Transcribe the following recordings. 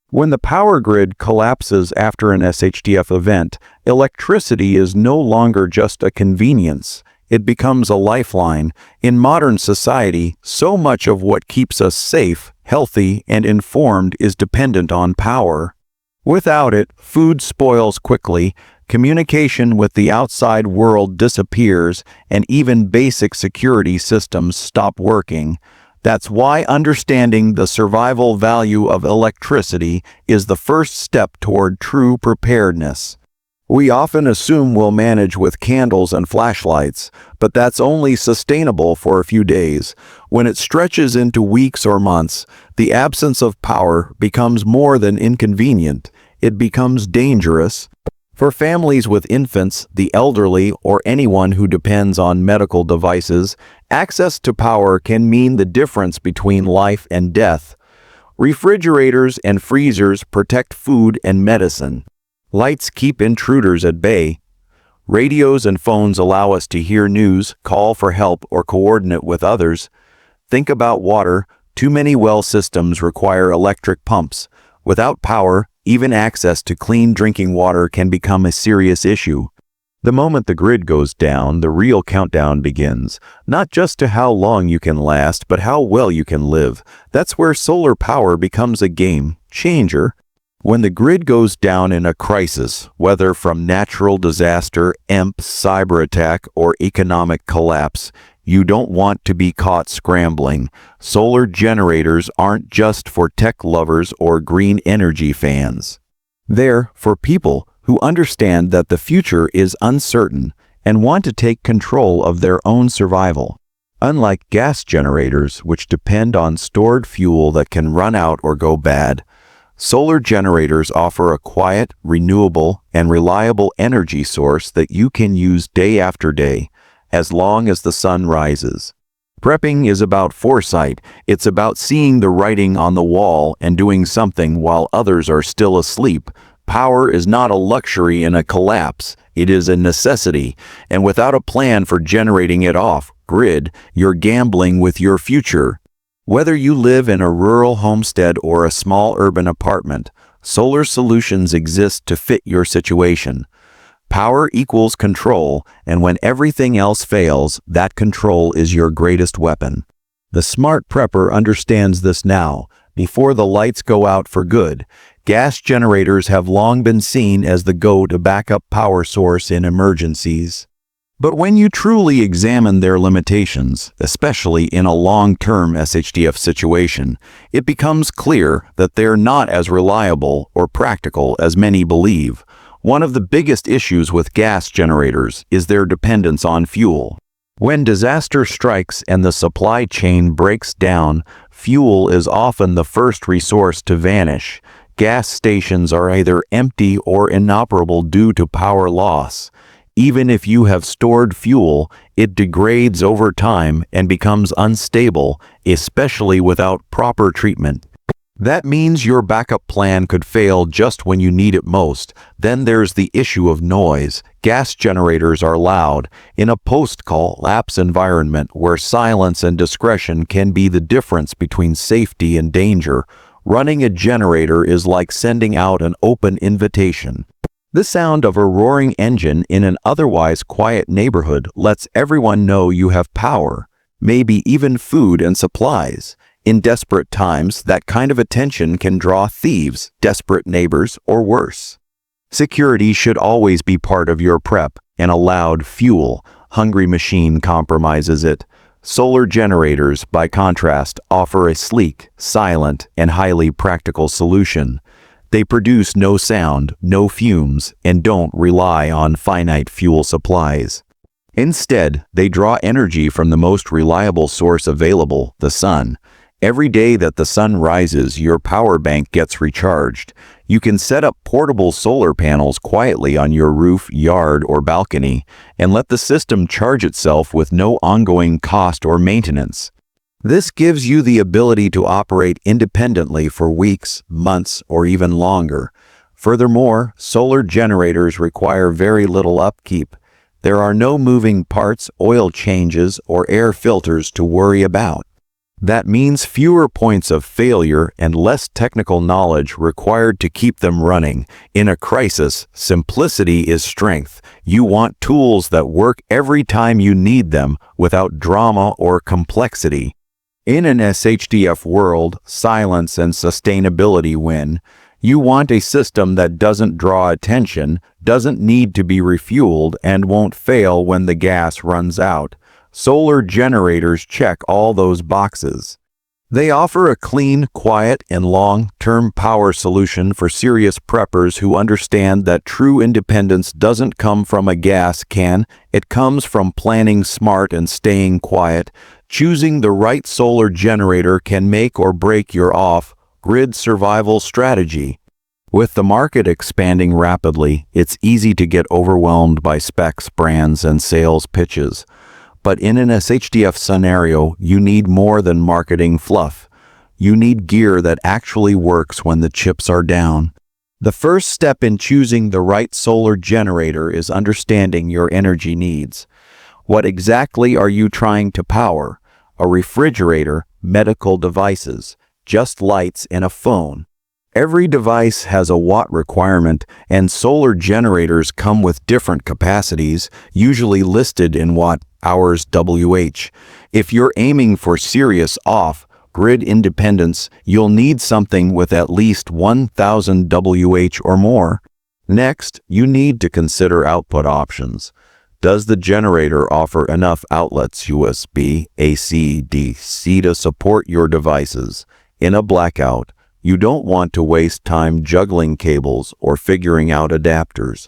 When the power grid collapses after an SHTF event, electricity is no longer just a convenience. It becomes a lifeline. In modern society, so much of what keeps us safe, healthy, and informed is dependent on power. Without it, food spoils quickly, communication with the outside world disappears, and even basic security systems stop working. That's why understanding the survival value of electricity is the first step toward true preparedness. We often assume we'll manage with candles and flashlights, but that's only sustainable for a few days. When it stretches into weeks or months, the absence of power becomes more than inconvenient. It becomes dangerous. For families with infants, the elderly, or anyone who depends on medical devices, access to power can mean the difference between life and death. Refrigerators and freezers protect food and medicine. Lights keep intruders at bay. Radios and phones allow us to hear news, call for help, or coordinate with others. Think about water. Too many well systems require electric pumps. Without power, even access to clean drinking water can become a serious issue. The moment the grid goes down, the real countdown begins, not just to how long you can last, but how well you can live. That's where solar power becomes a game changer. When the grid goes down in a crisis, whether from natural disaster, cyber attack, or economic collapse, you don't want to be caught scrambling. Solar generators aren't just for tech lovers or green energy fans. They're for people who understand that the future is uncertain and want to take control of their own survival. Unlike gas generators, which depend on stored fuel that can run out or go bad, solar generators offer a quiet, renewable, and reliable energy source that you can use day after day, as long as the sun rises. Prepping is about foresight. It's about seeing the writing on the wall and doing something while others are still asleep. Power is not a luxury in a collapse. It is a necessity, and without a plan for generating it off-grid, you're gambling with your future. Whether you live in a rural homestead or a small urban apartment, solar solutions exist to fit your situation. Power equals control, and when everything else fails, that control is your greatest weapon. The smart prepper understands this now. Before the lights go out for good, gas generators have long been seen as the go-to backup power source in emergencies. But when you truly examine their limitations, especially in a long-term SHTF situation, it becomes clear that they're not as reliable or practical as many believe. One of the biggest issues with gas generators is their dependence on fuel. When disaster strikes and the supply chain breaks down, fuel is often the first resource to vanish. Gas stations are either empty or inoperable due to power loss. Even if you have stored fuel, it degrades over time and becomes unstable, especially without proper treatment. That means your backup plan could fail just when you need it most. Then there's the issue of noise. Gas generators are loud. In a post-collapse environment where silence and discretion can be the difference between safety and danger, running a generator is like sending out an open invitation. The sound of a roaring engine in an otherwise quiet neighborhood lets everyone know you have power, maybe even food and supplies. In desperate times, that kind of attention can draw thieves, desperate neighbors, or worse. Security should always be part of your prep, and a loud fuel-hungry machine compromises it. Solar generators, by contrast, offer a sleek, silent, and highly practical solution. They produce no sound, no fumes, and don't rely on finite fuel supplies. Instead, they draw energy from the most reliable source available, the sun. Every day that the sun rises, your power bank gets recharged. You can set up portable solar panels quietly on your roof, yard, or balcony, and let the system charge itself with no ongoing cost or maintenance. This gives you the ability to operate independently for weeks, months, or even longer. Furthermore, solar generators require very little upkeep. There are no moving parts, oil changes, or air filters to worry about. That means fewer points of failure and less technical knowledge required to keep them running. In a crisis, simplicity is strength. You want tools that work every time you need them without drama or complexity. In an SHTF world, silence and sustainability win. You want a system that doesn't draw attention, doesn't need to be refueled, and won't fail when the gas runs out. Solar generators check all those boxes. They offer a clean, quiet, and long-term power solution for serious preppers who understand that true independence doesn't come from a gas can, it comes from planning smart and staying quiet. Choosing the right solar generator can make or break your off-grid survival strategy. With the market expanding rapidly, it's easy to get overwhelmed by specs, brands, and sales pitches. But in an SHTF scenario, you need more than marketing fluff. You need gear that actually works when the chips are down. The first step in choosing the right solar generator is understanding your energy needs. What exactly are you trying to power? A refrigerator, medical devices, just lights, and a phone. Every device has a watt requirement, and solar generators come with different capacities, usually listed in watt-hours WH. If you're aiming for serious off-grid independence, you'll need something with at least 1000 WH or more. Next, you need to consider output options. Does the generator offer enough outlets USB, AC, DC to support your devices? In a blackout, you don't want to waste time juggling cables or figuring out adapters.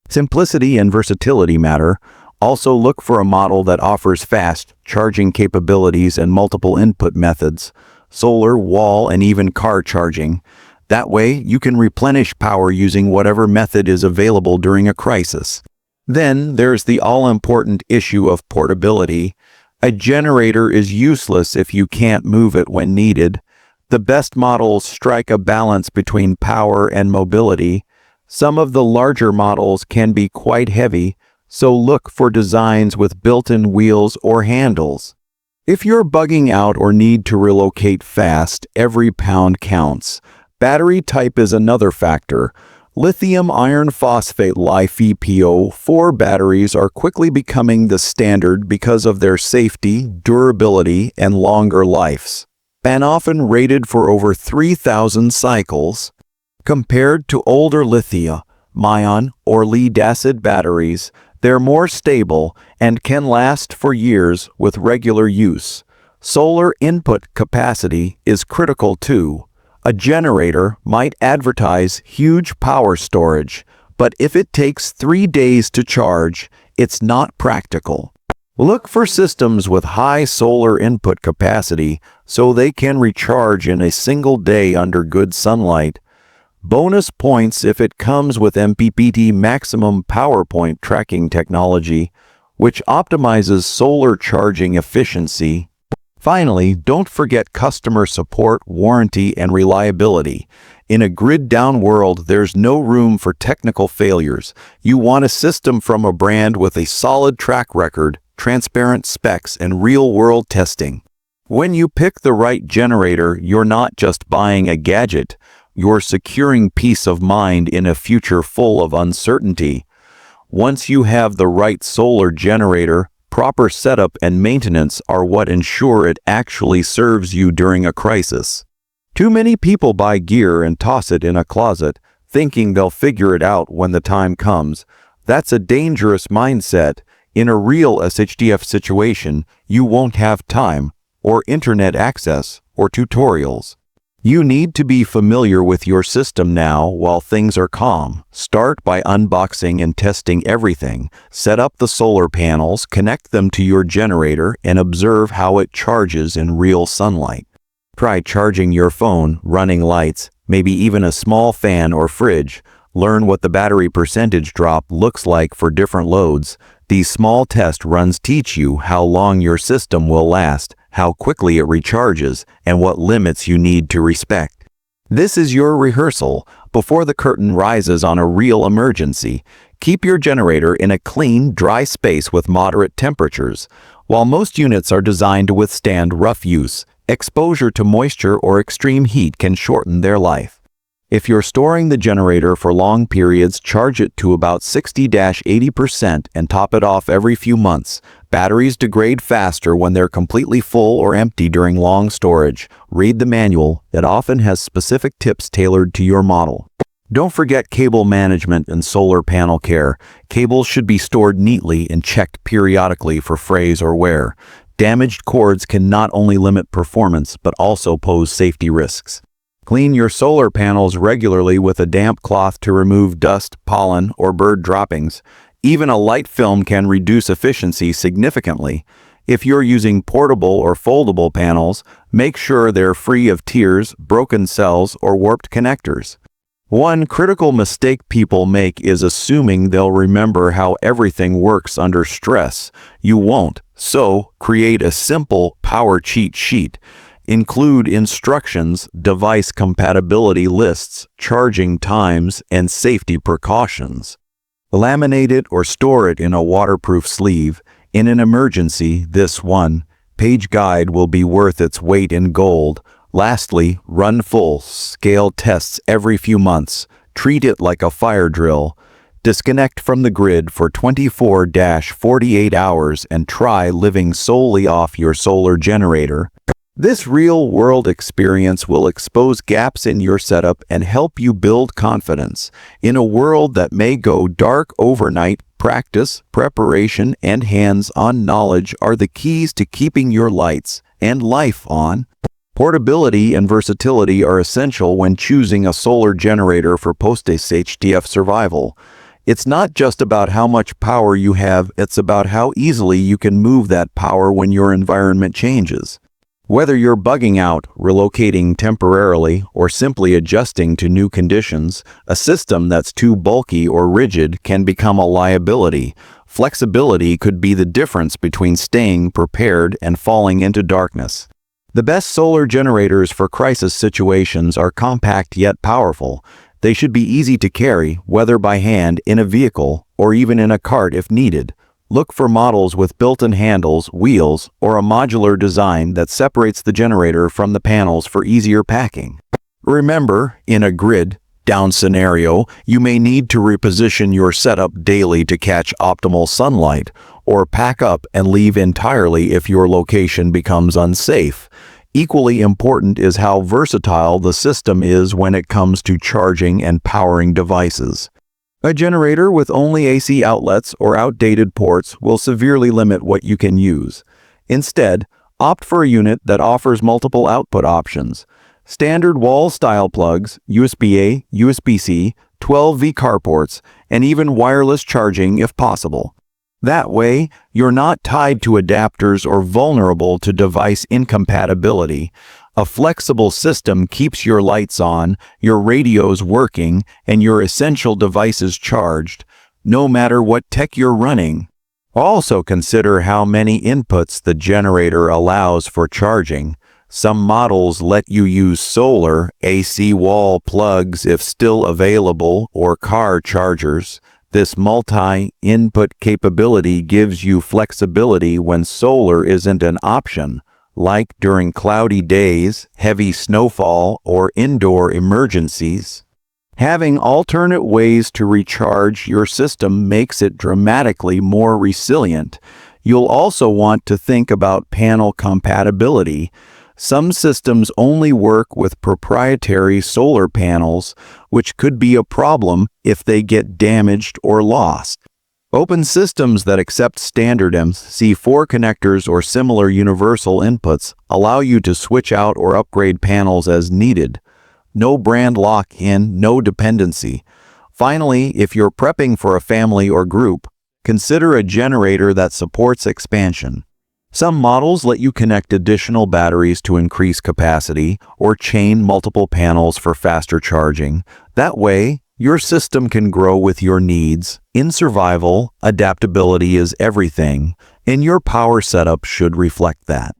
Simplicity and versatility matter. Also look for a model that offers fast charging capabilities and multiple input methods, solar, wall, and even car charging. That way, you can replenish power using whatever method is available during a crisis. Then there's the all-important issue of portability. A generator is useless if you can't move it when needed. The best models strike a balance between power and mobility. Some of the larger models can be quite heavy, so look for designs with built-in wheels or handles. If you're bugging out or need to relocate fast, every pound counts. Battery type is another factor. Lithium iron phosphate LiFePO4 batteries are quickly becoming the standard because of their safety, durability, and longer lives, and often rated for over 3,000 cycles. Compared to older lithium-ion or lead-acid batteries, they're more stable and can last for years with regular use. Solar input capacity is critical too. A generator might advertise huge power storage, but if it takes 3 days to charge, it's not practical. Look for systems with high solar input capacity so they can recharge in a single day under good sunlight. Bonus points if it comes with MPPT maximum power point tracking technology, which optimizes solar charging efficiency. Finally, don't forget customer support, warranty, and reliability. In a grid-down world, there's no room for technical failures. You want a system from a brand with a solid track record, transparent specs, and real-world testing. When you pick the right generator, you're not just buying a gadget, you're securing peace of mind in a future full of uncertainty. Once you have the right solar generator, proper setup and maintenance are what ensure it actually serves you during a crisis. Too many people buy gear and toss it in a closet, thinking they'll figure it out when the time comes. That's a dangerous mindset. In a real SHTF situation, you won't have time, or internet access, or tutorials. You need to be familiar with your system now while things are calm. Start by unboxing and testing everything. Set up the solar panels, connect them to your generator, and observe how it charges in real sunlight. Try charging your phone, running lights, maybe even a small fan or fridge. Learn what the battery percentage drop looks like for different loads. These small test runs teach you how long your system will last, how quickly it recharges, and what limits you need to respect. This is your rehearsal before the curtain rises on a real emergency. Keep your generator in a clean, dry space with moderate temperatures. While most units are designed to withstand rough use, exposure to moisture or extreme heat can shorten their life. If you're storing the generator for long periods, charge it to about 60–80% and top it off every few months. Batteries degrade faster when they're completely full or empty during long storage. Read the manual. It often has specific tips tailored to your model. Don't forget cable management and solar panel care. Cables should be stored neatly and checked periodically for frays or wear. Damaged cords can not only limit performance but also pose safety risks. Clean your solar panels regularly with a damp cloth to remove dust, pollen, or bird droppings. Even a light film can reduce efficiency significantly. If you're using portable or foldable panels, make sure they're free of tears, broken cells, or warped connectors. One critical mistake people make is assuming they'll remember how everything works under stress. You won't, so create a simple power cheat sheet. Include instructions, device compatibility lists, charging times, and safety precautions. Laminate it or store it in a waterproof sleeve. In an emergency, this one-page guide will be worth its weight in gold. Lastly, run full-scale tests every few months. Treat it like a fire drill. Disconnect from the grid for 24–48 hours and try living solely off your solar generator. This real-world experience will expose gaps in your setup and help you build confidence. In a world that may go dark overnight, practice, preparation, and hands-on knowledge are the keys to keeping your lights and life on. Portability and versatility are essential when choosing a solar generator for post-SHTF survival. It's not just about how much power you have, it's about how easily you can move that power when your environment changes. Whether you're bugging out, relocating temporarily, or simply adjusting to new conditions, a system that's too bulky or rigid can become a liability. Flexibility could be the difference between staying prepared and falling into darkness. The best solar generators for crisis situations are compact yet powerful. They should be easy to carry, whether by hand, in a vehicle, or even in a cart if needed. Look for models with built-in handles, wheels, or a modular design that separates the generator from the panels for easier packing. Remember, in a grid-down scenario, you may need to reposition your setup daily to catch optimal sunlight, or pack up and leave entirely if your location becomes unsafe. Equally important is how versatile the system is when it comes to charging and powering devices. A generator with only AC outlets or outdated ports will severely limit what you can use. Instead, opt for a unit that offers multiple output options. Standard wall-style plugs, USB-A, USB-C, 12V car ports, and even wireless charging if possible. That way, you're not tied to adapters or vulnerable to device incompatibility. A flexible system keeps your lights on, your radios working, and your essential devices charged, no matter what tech you're running. Also consider how many inputs the generator allows for charging. Some models let you use solar, AC wall plugs if still available, or car chargers. This multi-input capability gives you flexibility when solar isn't an option, like during cloudy days, heavy snowfall, or indoor emergencies. Having alternate ways to recharge your system makes it dramatically more resilient. You'll also want to think about panel compatibility. Some systems only work with proprietary solar panels, which could be a problem if they get damaged or lost. Open systems that accept standard MC4 connectors or similar universal inputs allow you to switch out or upgrade panels as needed. No brand lock-in, no dependency. Finally, if you're prepping for a family or group, consider a generator that supports expansion. Some models let you connect additional batteries to increase capacity or chain multiple panels for faster charging. That way, your system can grow with your needs. In survival, adaptability is everything, and your power setup should reflect that.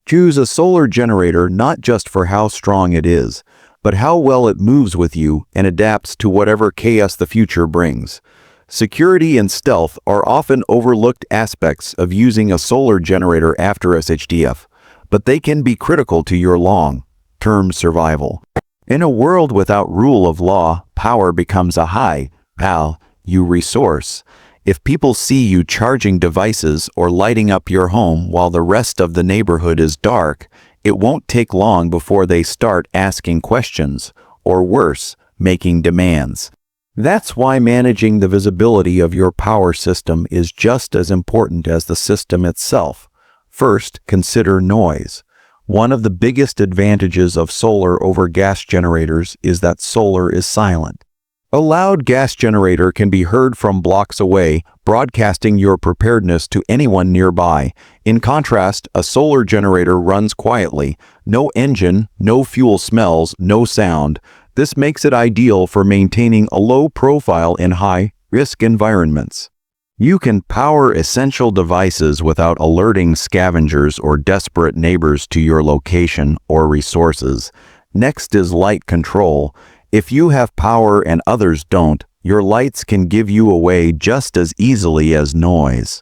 Choose a solar generator not just for how strong it is, but how well it moves with you and adapts to whatever chaos the future brings. Security and stealth are often overlooked aspects of using a solar generator after SHTF, but they can be critical to your long-term survival. In a world without rule of law, power becomes a high-value resource. If people see you charging devices or lighting up your home while the rest of the neighborhood is dark, it won't take long before they start asking questions, or worse, making demands. That's why managing the visibility of your power system is just as important as the system itself. First, consider noise. One of the biggest advantages of solar over gas generators is that solar is silent. A loud gas generator can be heard from blocks away, broadcasting your preparedness to anyone nearby. In contrast, a solar generator runs quietly. No engine, no fuel smells, no sound. This makes it ideal for maintaining a low profile in high-risk environments. You can power essential devices without alerting scavengers or desperate neighbors to your location or resources. Next is light control. If you have power and others don't, your lights can give you away just as easily as noise.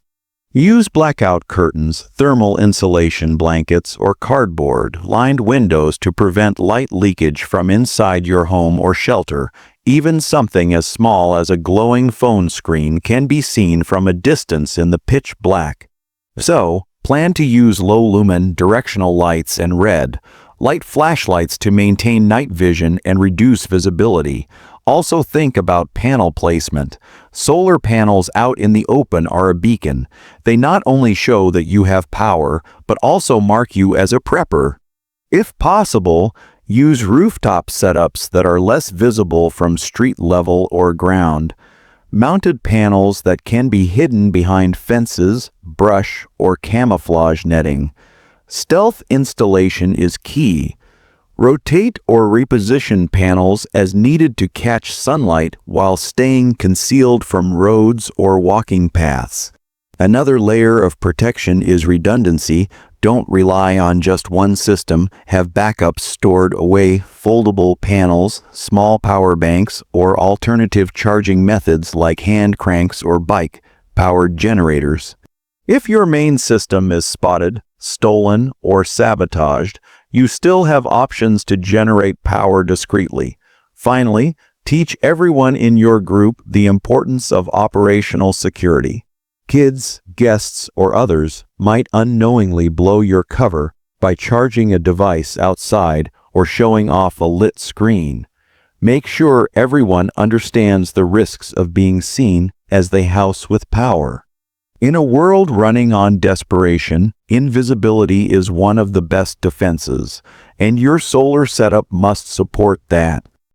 Use blackout curtains, thermal insulation blankets, or cardboard-lined windows to prevent light leakage from inside your home or shelter. Even something as small as a glowing phone screen can be seen from a distance in the pitch black. So, plan to use low-lumen directional lights and red-light flashlights to maintain night vision and reduce visibility. Also think about panel placement. Solar panels out in the open are a beacon. They not only show that you have power, but also mark you as a prepper. If possible, use rooftop setups that are less visible from street level or ground. Mounted panels that can be hidden behind fences, brush, or camouflage netting. Stealth installation is key. Rotate or reposition panels as needed to catch sunlight while staying concealed from roads or walking paths. Another layer of protection is redundancy. Don't rely on just one system. Have backups stored away, foldable panels, small power banks, or alternative charging methods like hand cranks or bike-powered generators. If your main system is spotted, stolen, or sabotaged, you still have options to generate power discreetly. Finally, teach everyone in your group the importance of operational security. Kids, guests, or others might unknowingly blow your cover by charging a device outside or showing off a lit screen. Make sure everyone understands the risks of being seen as they house with power. In a world running on desperation, invisibility is one of the best defenses, and your solar setup must support that.